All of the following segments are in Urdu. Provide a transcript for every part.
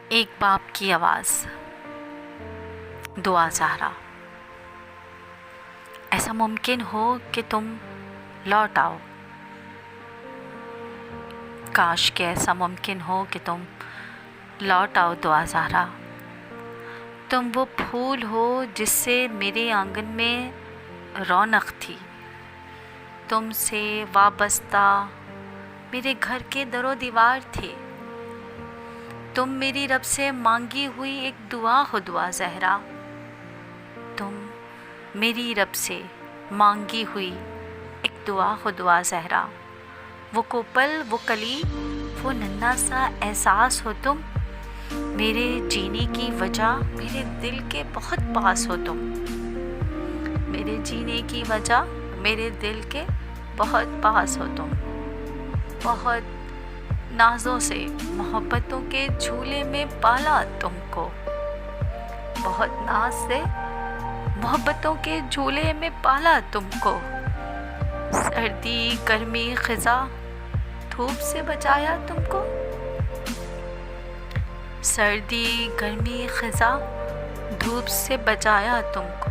ایک باپ کی آواز، دعا زہرا۔ ایسا ممکن ہو کہ تم لوٹ آؤ، کاش کہ ایسا ممکن ہو کہ تم لوٹ آؤ دعا زہرا۔ تم وہ پھول ہو جس سے میرے آنگن میں رونق تھی، تم سے وابستہ میرے گھر کے در و دیوار تھے، تم میری رب سے مانگی ہوئی ایک دعا ہو دعا زہرا، تم میری رب سے مانگی ہوئی ایک دعا ہو دعا زہرا۔ وہ کوپل، وہ کلی، وہ ننھا سا احساس ہو تم، میرے جینے کی وجہ، میرے دل کے بہت پاس ہو تم، میرے جینے کی وجہ، میرے دل کے بہت پاس ہو تم۔ بہت نازوں سے محبتوں کے جھولے میں پالا تم کو، بہت ناز سے محبتوں کے جھولے میں پالا تم کو، سردی گرمی خزاں دھوپ سے بچایا تم کو، سردی گرمی خزاں دھوپ سے بچایا تم کو۔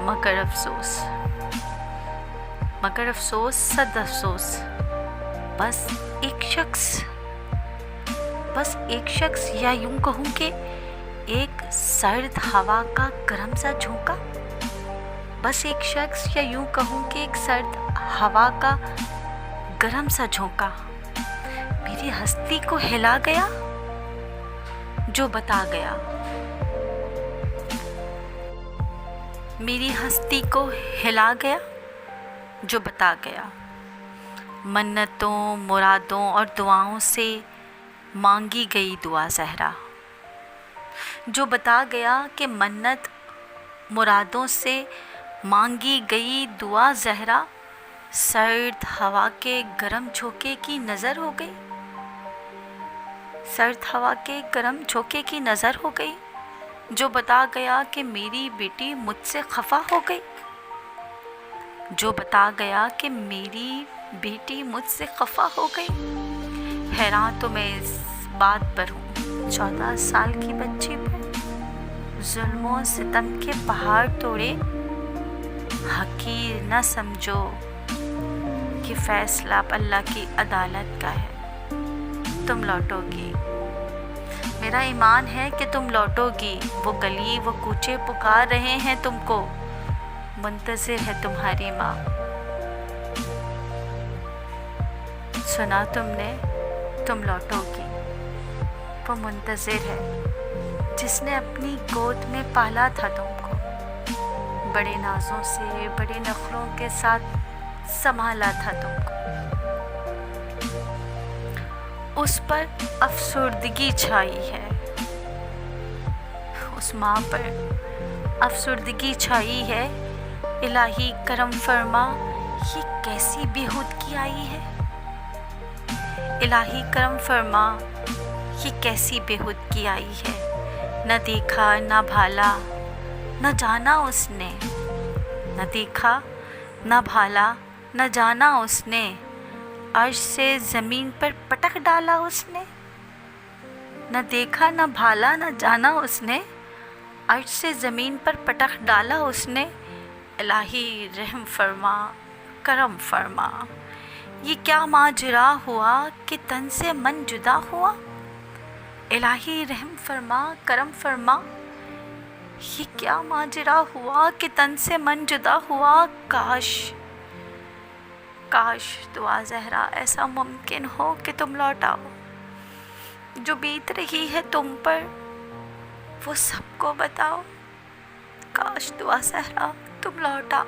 مگر افسوس صد افسوس، بس ایک شخص یا یوں کہوں کہ ایک سرد ہوا کا گرم سا جھونکا، بس ایک شخص یا یوں کہوں کہ ایک سرد ہوا کا گرم سا جھونکا میری ہستی کو ہلا گیا، جو بتا گیا، میری ہستی کو ہلا گیا جو بتا گیا۔ منتوں، مرادوں اور دعاؤں سے مانگی گئی دعا زہرا، جو بتا گیا کہ منت مرادوں سے مانگی گئی دعا زہرا سرد ہوا کے گرم جھونکے کی نظر ہو گئی، سرد ہوا کے گرم جھونکے کی نظر ہو گئی، جو بتا گیا کہ میری بیٹی مجھ سے خفا ہو گئی، جو بتا گیا کہ میری بیٹی مجھ سے خفا ہو گئی۔ حیران تو میں اس بات پر ہوں، 14 سال کی بچی پر ظلم و ستم کے پہاڑ توڑے، حقیر نہ سمجھو کہ فیصلہ اللہ کی عدالت کا ہے، تم لوٹو گی، میرا ایمان ہے کہ تم لوٹو گی، وہ گلی وہ کوچے پکار رہے ہیں تم کو، منتظر ہے تمہاری ماں۔ سنا تم نے، تم لوٹو گی، وہ منتظر ہے جس نے اپنی گود میں پالا تھا تم کو، بڑے نازوں سے بڑے نخروں کے ساتھ سنبھالا تھا تم کو۔ اس پر افسردگی چھائی ہے، اس ماں پر افسردگی چھائی ہے، الہی کرم فرما یہ کیسی بےہودگی آئی ہے، الہی کرم فرما یہ کیسی بےہودگی آئی ہے، نہ دیکھا نہ بھالا نہ جانا اس نے، نہ دیکھا نہ بھالا نہ جانا اس نے، عرش سے زمین پر پٹک ڈالا اس نے، نہ دیکھا نہ بھالا نہ جانا اس نے، عرش سے زمین پر پٹک ڈالا اس نے، الہی رحم فرما کرم فرما یہ کیا ماجرا ہوا کہ تن سے من جدا ہوا، الہی رحم فرما کرم فرما یہ کیا ماجرا ہوا کہ تن سے من جدا ہوا۔ کاش دعا زہرا ایسا ممکن ہو کہ تم لوٹ آؤ، جو بیت رہی ہے تم پر وہ سب کو بتاؤ، کاش دعا زہرا تم لوٹ آؤ۔